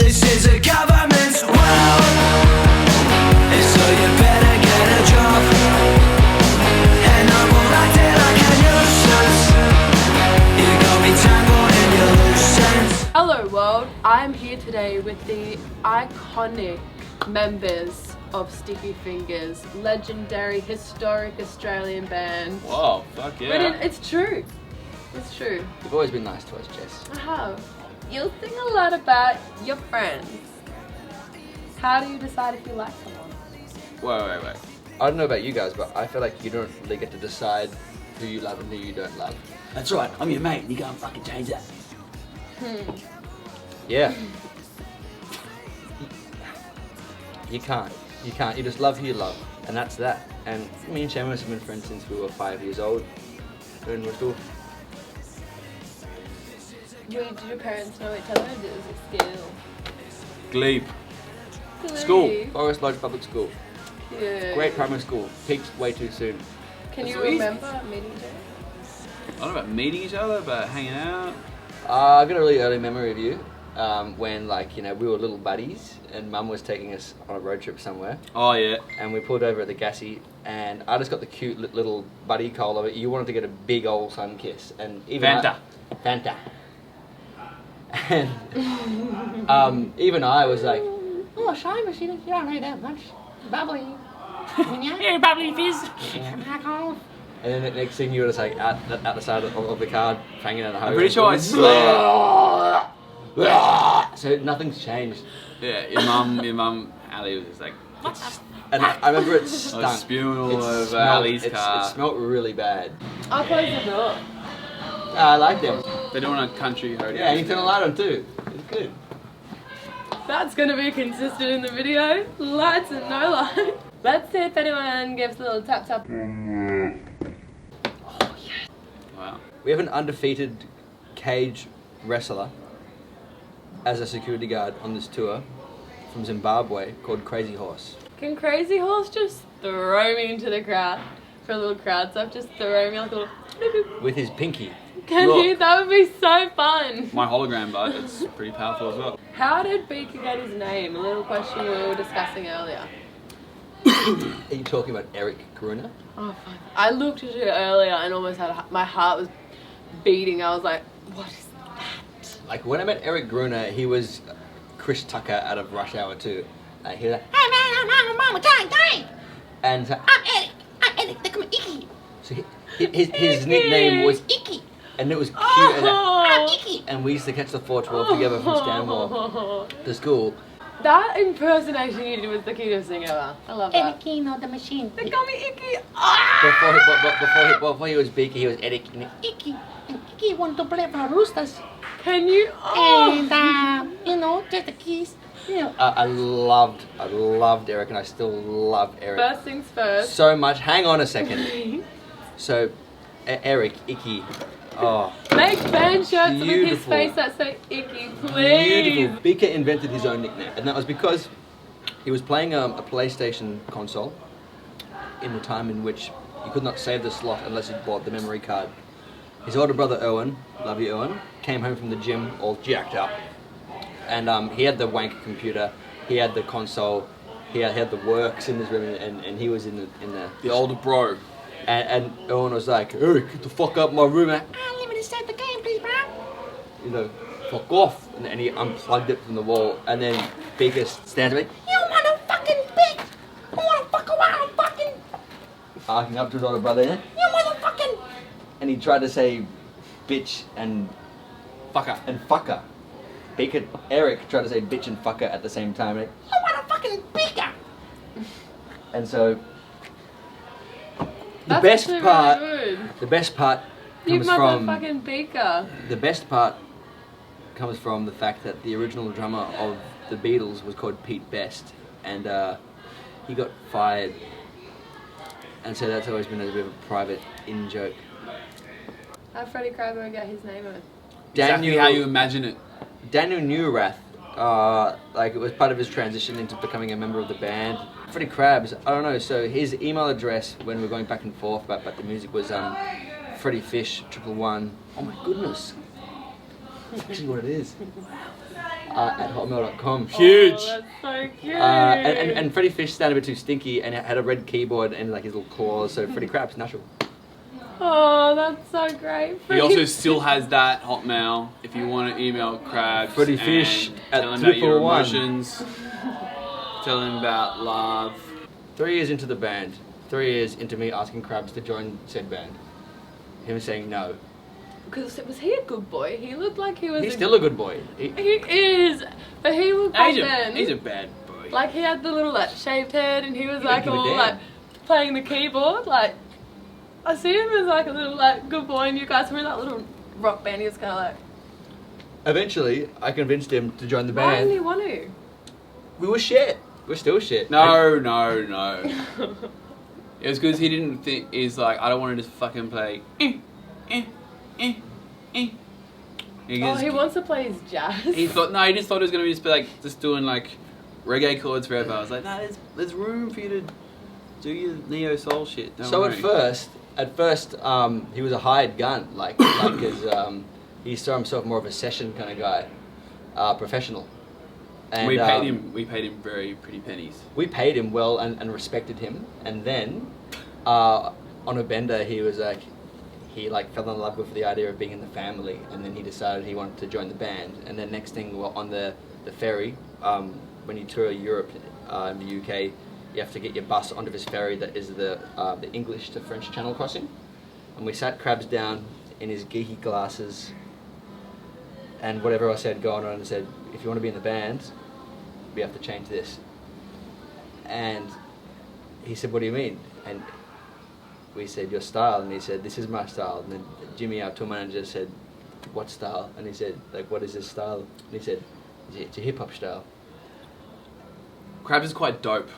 This is a government's world, and so you better get a job. And no more acting like a nuisance. You got me tangled in your loose ends. Hello world, I'm here today with the iconic members of Sticky Fingers, legendary, historic Australian band. Whoa, fuck yeah. It's true. It's true. You've always been nice to us, Jess. I have. You think a lot about your friends. How do you decide if you like someone? Wait. I don't know about you guys, but I feel like you don't really get to decide who you love and who you don't love. That's right, I'm your mate, and you can't fucking change that. Yeah. You can't. You just love who you love, and that's that. And me and Seamus have been friends since we were 5 years old. And we're still... Did your parents know each other or was it still? Glebe. School. Forest Lodge Public School. Yeah. Great primary school. Peaked way too soon. Can you Sweet. remember meeting each other? I don't know about meeting each other, but hanging out. I got a really early memory of you when, like, you know, we were little buddies and Mum was taking us on a road trip somewhere. Oh yeah. And we pulled over at the gassy, and I just got the cute little buddy call of it. You wanted to get a big old sun kiss, and even Banter. Banter. And even I was like, oh, Seamus, you don't know that much. Bubbly. Yeah, bubbly fizz. And then the next thing you were just like out the side of the car, hanging out the hose. I'm pretty sure I swear. So nothing's changed. Yeah, your mum, Ali was just like, And I remember it stunk. I was spewing all over smelled- Ali's car. It smelled really bad. I'll close the door. I like them. They're doing a country hotel. Yeah, and you turn the light on too. It's good. That's gonna be consistent in the video. Lights and no light. Let's see if anyone gives a little tap tap. Wow. We have an undefeated cage wrestler as a security guard on this tour from Zimbabwe called Crazy Horse. Can Crazy Horse just throw me into the crowd for a little crowd stuff? Just throw me like a little. With his pinky. Can Look. he? That would be so fun. My hologram, but it's pretty powerful as well. How did Beaker get his name? A little question we were discussing earlier. Are you talking about Eric Gruner? Oh fuck! I looked at it earlier and almost had my heart was beating. I was like, what is that? Like when I met Eric Gruner, he was Chris Tucker out of Rush Hour 2. He was like, hey man, I'm Mama Time. And so, I'm Eric, they call me Icky. So his nickname was Icky. And it was cute. And I'm Icky. And we used to catch the 412 together from Stanmore to school. That impersonation you did was the cutest thing ever. I love that. Eric, not the machine. They call me Icky. Before he was Beaky, he was Eric. Icky. And Icky want to play for Roosters. Can you? And, just the keys. I loved Eric, and I still love Eric. First things first. So much. Hang on a second. So, Eric, Icky. Oh. Make band shirts with his Beautiful. face that say Icky, please. Beautiful. Beaker invented his own nickname, and that was because he was playing a PlayStation console in the time in which you could not save the slot unless you bought the memory card. His older brother Owen, love you Owen, came home from the gym all jacked up, and he had the wank computer, he had the console, he had the works in his room, and he was in The older bro. and Owen was like, Eric, get the fuck out of my room. And, Let me start the game, please, bro. you know, fuck off. And he unplugged it from the wall, and then Beaker stands up, You want to fucking bitch? You want to fuck around, fucking? arcing up to his older brother, You motherfucking? and he tried to say bitch and Fucker. fucker. Eric tried to say bitch and fucker at the same time, You want to fucking beaker? and so That's the best actually part, really good. the best part You comes from motherfucking Beaker. the best part comes from the fact that the original drummer of the Beatles was called Pete Best, and he got fired, and so that's always been a bit of a private in joke. How did Freddie Crabber get his name on? Exactly how you imagine it. Daniel Newrath, like it was part of his transition into becoming a member of the band. Freddie Krabs, I don't know, so his email address when we were going back and forth about the music was Freddie Fish 111. Oh my goodness. That's actually what it is. at hotmail.com. Huge. Oh, that's so cute. And Freddie Fish sounded a bit too stinky and had a red keyboard and like his little claws. So Freddie Krabs, natural. Oh, that's so great. He also still has that Hotmail if you want to email Krabs. Freddie and Fish at tell him about your 111. emotions. Tell him about love. 3 years into the band, 3 years into me asking Krabs to join said band, him saying no. Because was he a good boy? He looked like he was. He's still a good boy. He is, but he looked back then. He's a bad boy. Like he had the little like shaved head, and he was like give a all damn. like playing the keyboard. Like I see him as like a little like good boy, and you guys were in that little rock band. He was kind of like. Eventually, I convinced him to join the Why didn't band. he want to? We were shit. We're still shit. No. It was because he didn't think. He's like, I don't want to just fucking play. Oh, he wants to play his jazz. He just thought it was gonna be just be like just doing like reggae chords forever. I was like, no, there's room for you to do your neo soul shit. Don't So worry. at first, he was a hired gun, like as he saw himself more of a session kind of guy, professional. And we paid him very pretty pennies. We paid him well and respected him, and then on a bender he was like, he like fell in love with the idea of being in the family, and then he decided he wanted to join the band. And then next thing, we're on the ferry. When you tour Europe, in the UK, you have to get your bus onto this ferry that is the English to French Channel crossing. And we sat Krabs down in his geeky glasses, and whatever I said going on, and said, if you want to be in the band, we have to change this. And he said, what do you mean? And we said, your style. And he said, this is my style. And then Jimmy, our tour manager, said, what style? And he said, like, what is this style? And he said, it's a hip hop style. Krabs is quite dope.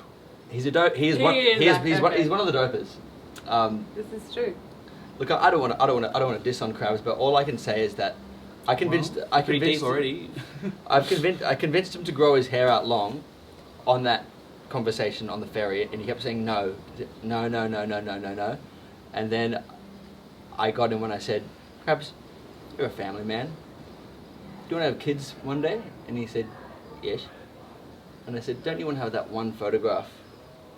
He's a dope. He's one of the dopers. This is true. Look, I don't want to diss on Krabs, but all I can say is that I convinced Pretty deep already. I convinced him to grow his hair out long on that conversation on the ferry, and he kept saying no. And then I got him when I said, Krabs, you're a family man. Do you want to have kids one day? And he said, yes. And I said, don't you want to have that one photograph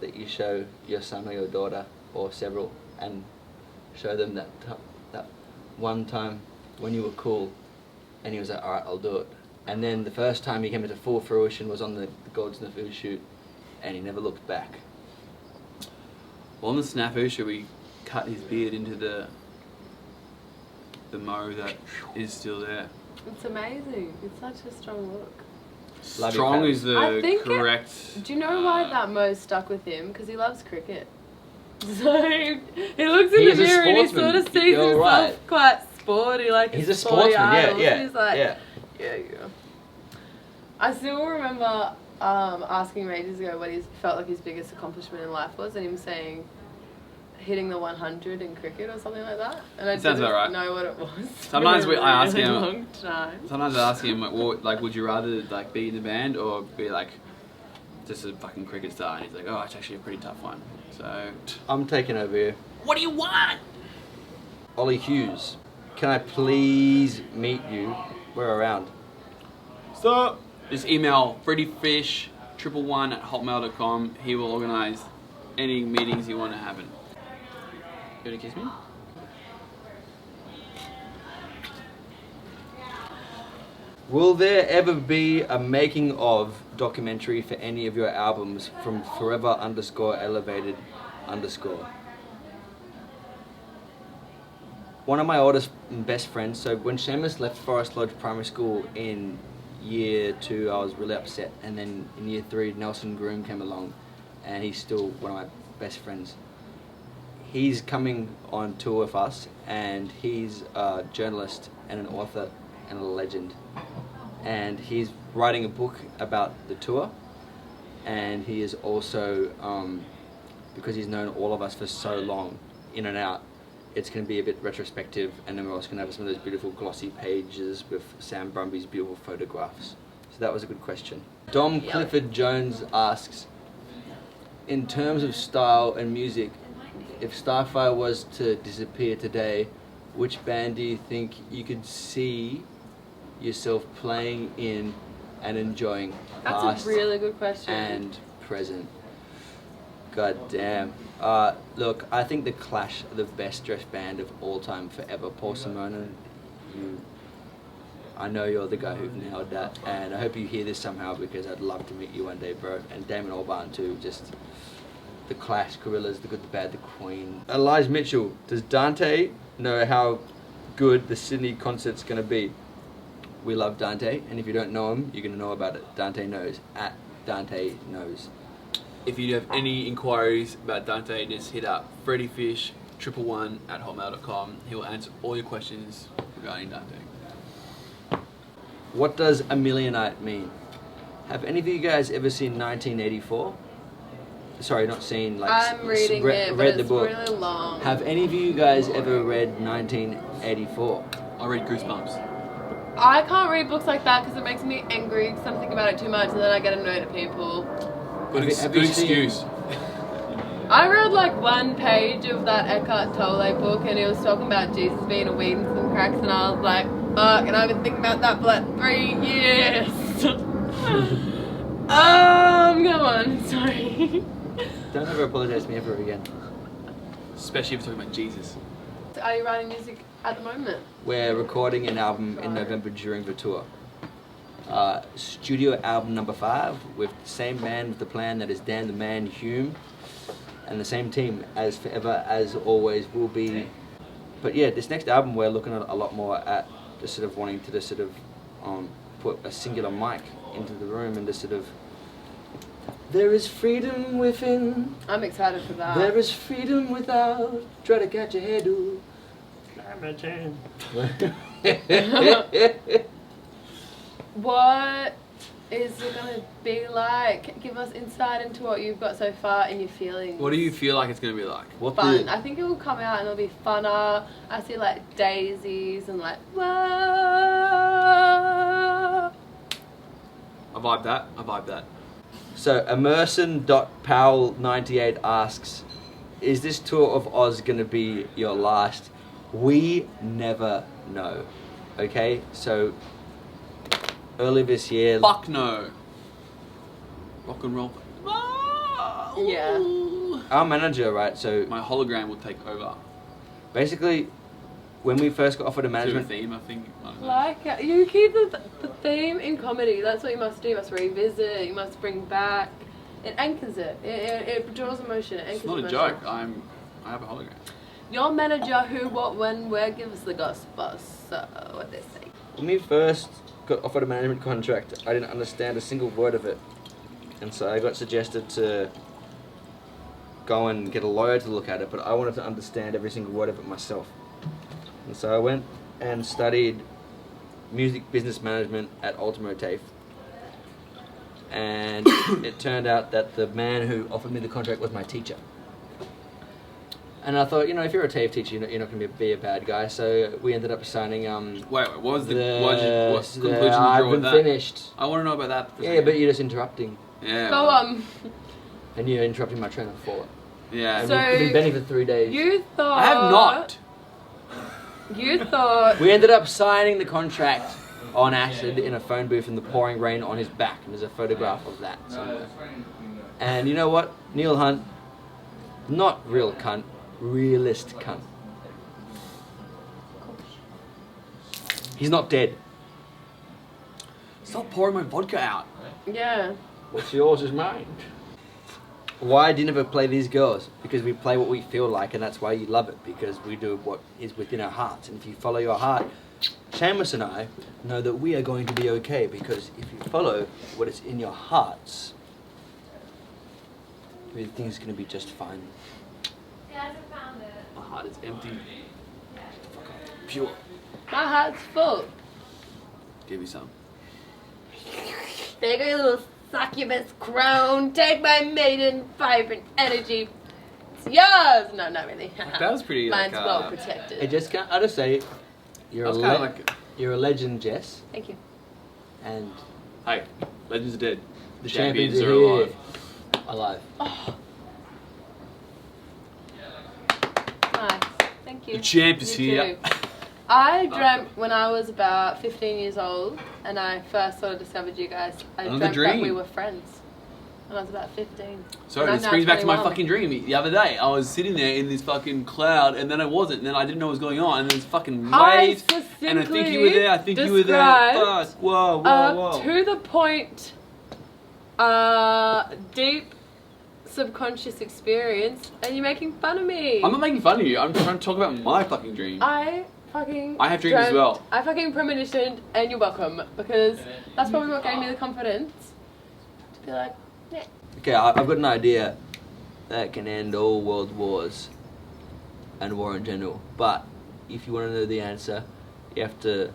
that you show your son or your daughter, or several, and show them that one time when you were cool? And he was like, alright, I'll do it. And then the first time he came into full fruition was on the Gold Snafu shoot, and he never looked back. Well, on the Snafu show, we cut his beard into the mo that is still there. It's amazing. It's such a strong look. Love you, Strong Krabs. is I the think correct. Do you know why that mo stuck with him? Because he loves cricket. So he looks in He the is a mirror and he sportsman. sort of sees You're himself right. quite sporty, like He's his a sportsman, idols. yeah. He's like, yeah. yeah. I still remember asking him ages ago what he felt like his biggest accomplishment in life was, and him saying hitting the 100 in cricket or something like that. And I Sounds didn't about right. know what it was. Sometimes for a I ask really him- long time. Sometimes I ask him, like, would you rather like be in the band or be like just a fucking cricket star? And he's like, oh, it's actually a pretty tough one. So, I'm taking over here. What do you want? Ollie Hughes, can I please meet you? We're around. stop. Just email freddyfish111@hotmail.com. He will organise any meetings you want to happen. You want to kiss me? Will there ever be a making of documentary for any of your albums from forever_elevated_? One of my oldest and best friends, so when Seamus left Forest Lodge Primary School in year 2, I was really upset, and then in year 3, Nelson Groom came along, and he's still one of my best friends. He's coming on tour with us, and he's a journalist and an author and a legend. And he's writing a book about the tour, and he is also, because he's known all of us for so long, in and out, it's going to be a bit retrospective, and then we're also going to have some of those beautiful glossy pages with Sam Brumby's beautiful photographs. So that was a good question. Dom Clifford Jones asks, in terms of style and music, if Starfire was to disappear today, which band do you think you could see yourself playing in and enjoying That's past a really good question. and present. God damn. Look, I think the Clash are the best dressed band of all time forever. Paul Simona, I know you're the guy who nailed that, and I hope you hear this somehow because I'd love to meet you one day, bro. And Damon Albarn too. Just the Clash, Gorillaz, the Good, the Bad, the Queen. Elijah Mitchell, does Dante know how good the Sydney concert's gonna be? We love Dante, and if you don't know him, you're gonna know about it. Dante knows. At Dante knows. If you have any inquiries about Dante, just hit up freddyfish111@hotmail.com. He will answer all your questions regarding Dante. What does a millionite mean? Have any of you guys ever seen 1984? Sorry, not seen, like... I'm reading it, but read the it's book. really long. Have any of you guys ever read 1984? I read Goosebumps. I can't read books like that because it makes me angry because I'm thinking about it too much and then I get annoyed at people. Good, Have good you seen- excuse. I read like one page of that Eckhart Tolle book and he was talking about Jesus being a weed and some cracks and I was like, fuck, and I've been thinking about that for like 3 years. Go on, sorry. Don't ever apologize to me ever again. Especially if you're talking about Jesus. Are you writing music at the moment? We're recording an album in November during the tour. Studio album number 5 with the same man with the plan that is Dan the Man Hume, and the same team as forever as always will be. But yeah, this next album we're looking at a lot more at just sort of wanting to just sort of put a singular mic into the room and just sort of, there is freedom within, I'm excited for that. there is freedom without, try to catch a hairdo. What is it going to be like? Give us insight into what you've got so far and your feelings. What do you feel like it's going to be like? What Fun. the- I think it will come out and it'll be funner. I see like daisies and like, whoa. I vibe that. So Emerson.Powell98 asks, is this tour of Oz going to be your last? We never know. Okay, so early this year, Fuck no. Rock and roll. Yeah. our manager, right, so My hologram will take over. basically when we first got offered a To a management, theme, I think. I don't know. Like, you keep the theme in comedy. That's what you must do. You must revisit. You must bring back. It anchors it. It draws emotion. It anchors It's not a emotion. joke. I have a hologram. Your manager, who, what, when, where, give us the gospel. So, what they say. when we first got offered a management contract, I didn't understand a single word of it. And so I got suggested to go and get a lawyer to look at it, but I wanted to understand every single word of it myself. And so I went and studied music business management at Ultimo TAFE. And it turned out that the man who offered me the contract was my teacher. And I thought, if you're a TAFE teacher, you're not going to be a bad guy. So we ended up signing Wait, what was what conclusion did you draw I've with been that? finished. I want to know about that. For a Yeah, second. but you're just interrupting. Yeah. Go on. And you're interrupting my train of thought. Yeah. And So- we've been Benny for 3 days. You thought. I have not. You thought. We ended up signing the contract on acid in a phone booth in the pouring rain on his back. And there's a photograph of that somewhere. And you know what? Neil Hunt, not real cunt, realist cunt. He's not dead. Stop pouring my vodka out. Yeah. What's yours is mine. Why do you never play these girls? Because we play what we feel like, and that's why you love it, because we do what is within our hearts. And if you follow your heart, Seamus and I know that we are going to be okay, because if you follow what is in your hearts, everything's going to be just fine. My heart is empty. Pure. My heart's full. Give me some. Take a little succubus crone. Take my maiden vibrant energy. It's yours. No, not really. That was pretty. Mine's like, well protected. I just say, you're That's a kind of like. you're a legend, Jess, Thank you. and Hey, legends are dead. the Champions champions are are alive. Alive. Oh. Nice. Thank you. The champ is You here. too. I dreamt when I was about 15 years old and I first sort of discovered you guys, I Another dreamt that dream. we were friends when I was about 15. Sorry, And this I'm brings now back to my 21. fucking dream. The other day, I was sitting there in this fucking cloud, and then I wasn't, and then I didn't know what was going on, and there's fucking waves, and I think you were there, I think you were there. described Fuck, whoa. To the point, deep subconscious experience, and you're making fun of me. I'm not making fun of you, I'm trying to talk about my fucking dream. I have dreams as well. I fucking premonitioned, and you're welcome, because that's probably what gave me the confidence to be like, yeah. Okay, I've got an idea that can end all world wars and war in general. But if you want to know the answer, you have to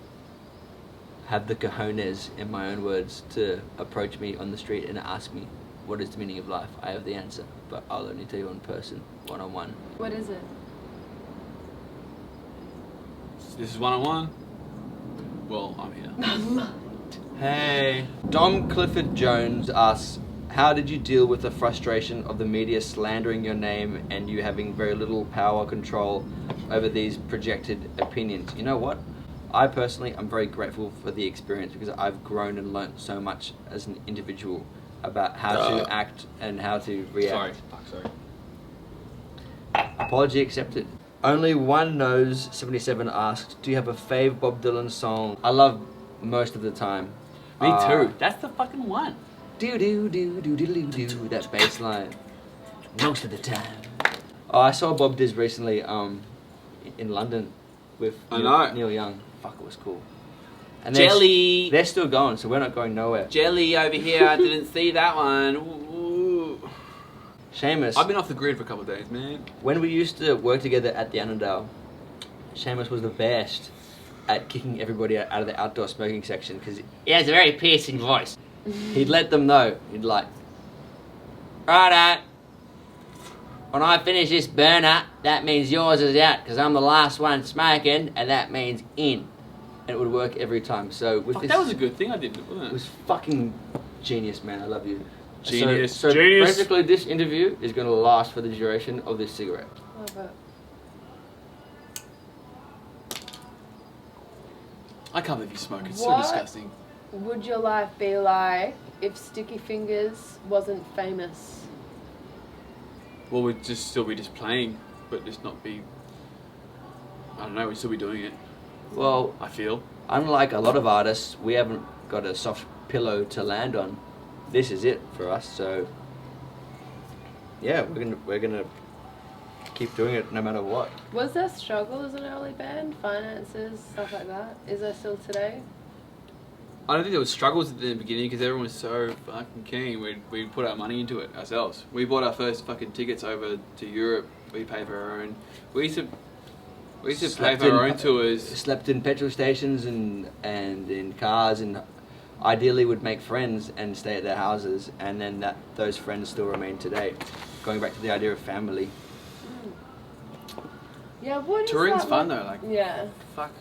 have the cojones, in my own words, to approach me on the street and ask me what is the meaning of life. I have the answer, but I'll only tell you in person, one-on-one. What is it? This is one-on-one. Well, I'm here. Hey. Dom Clifford Jones asks, how did you deal with the frustration of the media slandering your name and you having very little power control over these projected opinions? You know what? I personally am very grateful for the experience because I've grown and learnt so much as an individual about how to act and how to react. Sorry. Apology accepted. Only One Knows 77 asks, do you have a fave Bob Dylan song? I love Most of the Time. Me too. That's the fucking one. Do do do do do do do, that bass line. Most of the time. Oh, I saw Bob Diz recently in London with Neil Young. Fuck, it was cool. And Jelly. They're still going, so we're not going nowhere. Jelly over here, I didn't see that one. Ooh. Seamus. I've been off the grid for a couple of days, man. When we used to work together at the Annandale, Seamus was the best at kicking everybody out of the outdoor smoking section because he has a very piercing voice. He'd let them know. He'd like, righto, when I finish this burner, that means yours is out because I'm the last one smoking, and that means in. And it would work every time. So with this, That was a good thing I did, wasn't it it? was fucking genius, man. I love you. Genius. So Genius. basically, this interview is going to last for the duration of this cigarette. Love it. I can't believe you smoke. It's What? so disgusting. Would your life be like if Sticky Fingers wasn't famous? Well, we'd just still be just playing, but just not be. I don't know. We'd still be doing it. Well, I feel. unlike a lot of artists, we haven't got a soft pillow to land on. This is it for us. So yeah, we're gonna keep doing it no matter what. Was there struggle as an early band? Finances, stuff like that? Is there still today? I don't think there was struggles at the beginning because everyone was so fucking keen. We put our money into it ourselves. We bought our first fucking tickets over to Europe. We paid for our own. We used to pay for our own tours. Slept in petrol stations and in cars, and ideally would make friends and stay at their houses, and then those friends still remain today. Going back to the idea of family. Yeah, what is Touring's that fun like? though. Like Yeah. fuck,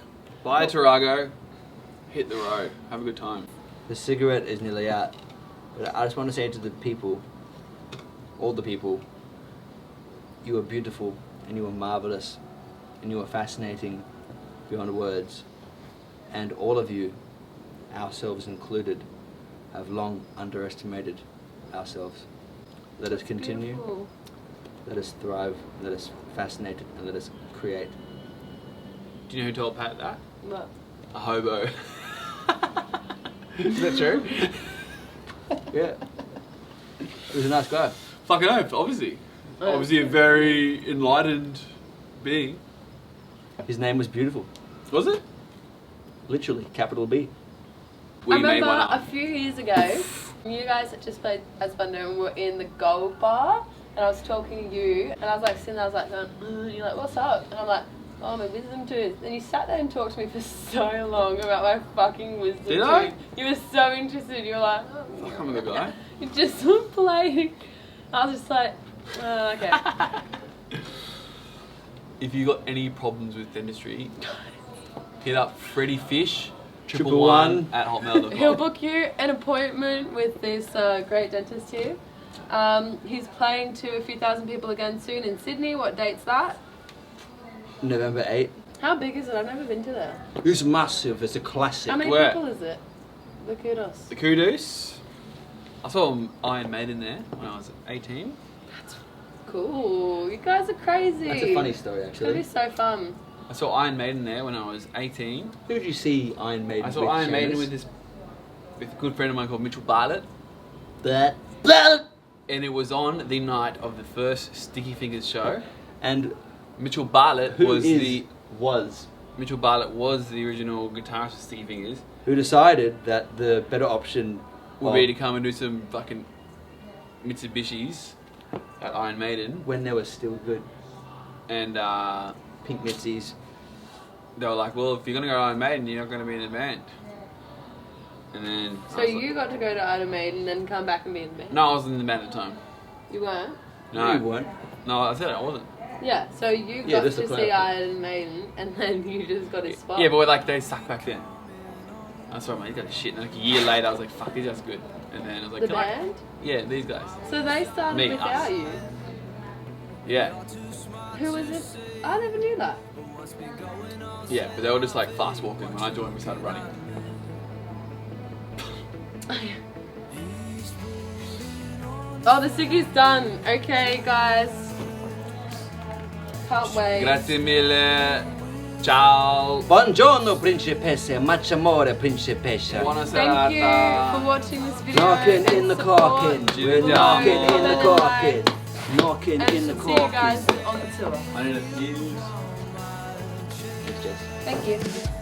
buy a Tarago, hit the road, have a good time. The cigarette is nearly out, but I just want to say to the people, all the people, you are beautiful and you are marvelous and you are fascinating beyond words, and all of you, ourselves included, have long underestimated ourselves. Let us continue, Beautiful. let us thrive, let us fascinate, and let us create. Do you know who told Pat that? What? A hobo. Is that true? Yeah. He was a nice guy. Fucking hope, obviously. Oh. Obviously a very enlightened being. His name was beautiful. Was it? Literally, capital B. We I made remember one a up. few years ago, you guys had just played as Banter and were in the Gold Bar, and I was talking to you, and I was like sitting there, I was like going, and you're like, what's up? And I'm like, oh, my wisdom tooth. And you sat there and talked to me for so long about my fucking wisdom Did tooth. I? You were so interested. You were like, oh, Fuck, I'm the guy. you just were playing. I was just like, oh, okay. If you got any problems with dentistry, hit up Freddy Fish, 111 at hotmail.com. He'll book you an appointment with this great dentist here. He's playing to a few thousand people again soon in Sydney. What date's that? November 8th. How big is it? I've never been to there. It's massive. It's a classic. How many Where? people is it? The kudos. The Kudos. I saw Iron Maiden there when I was 18. Cool. You guys are crazy. That's a funny story, It's gonna be actually. so fun. I saw Iron Maiden there when I was 18. Who did you see Iron Maiden I saw with, Iron Maiden Seamus? with a good friend of mine called Mitchell Bartlett. That. And it was on the night of the first Sticky Fingers show. And Mitchell Bartlett who was was Mitchell Bartlett was the original guitarist of Sticky Fingers. who decided that the better option Would be to come and do some fucking Mitsubishis at Iron Maiden. when they were still good And pink Mitzies. they were like, well, if you're going to go Iron Maiden, you're not going to be in the band. And then... So you got to go to Iron Maiden and come back and be in the band? No, I wasn't in the band at the time. You weren't? No. You weren't. No, I said I wasn't. Yeah, so you Yeah, got just to to see clarify. Iron Maiden and then you just got his spot. Yeah, but like they sucked back then. I saw man, he got shit. And like a year later, I was like, fuck, these guys are good. And then I was like, The "Can I-" band? Yeah, these guys. So they started Me, without us. you. Yeah. Who was it? I never knew that. Yeah, but they were just like fast walking. When I joined, we started running. Oh, the sticky's done. Okay, guys. Can't wait. Grazie mille. Ciao. Buongiorno, principessa. Much amore, principessa. Buona Thank you serata. for watching this video. Knocking in and the support. caulking. We're Cheers. knocking in the Bye. caulking. Knocking And in the see you guys caulking. on the tour. I need a fuse. Thanks, Jess. Thank you.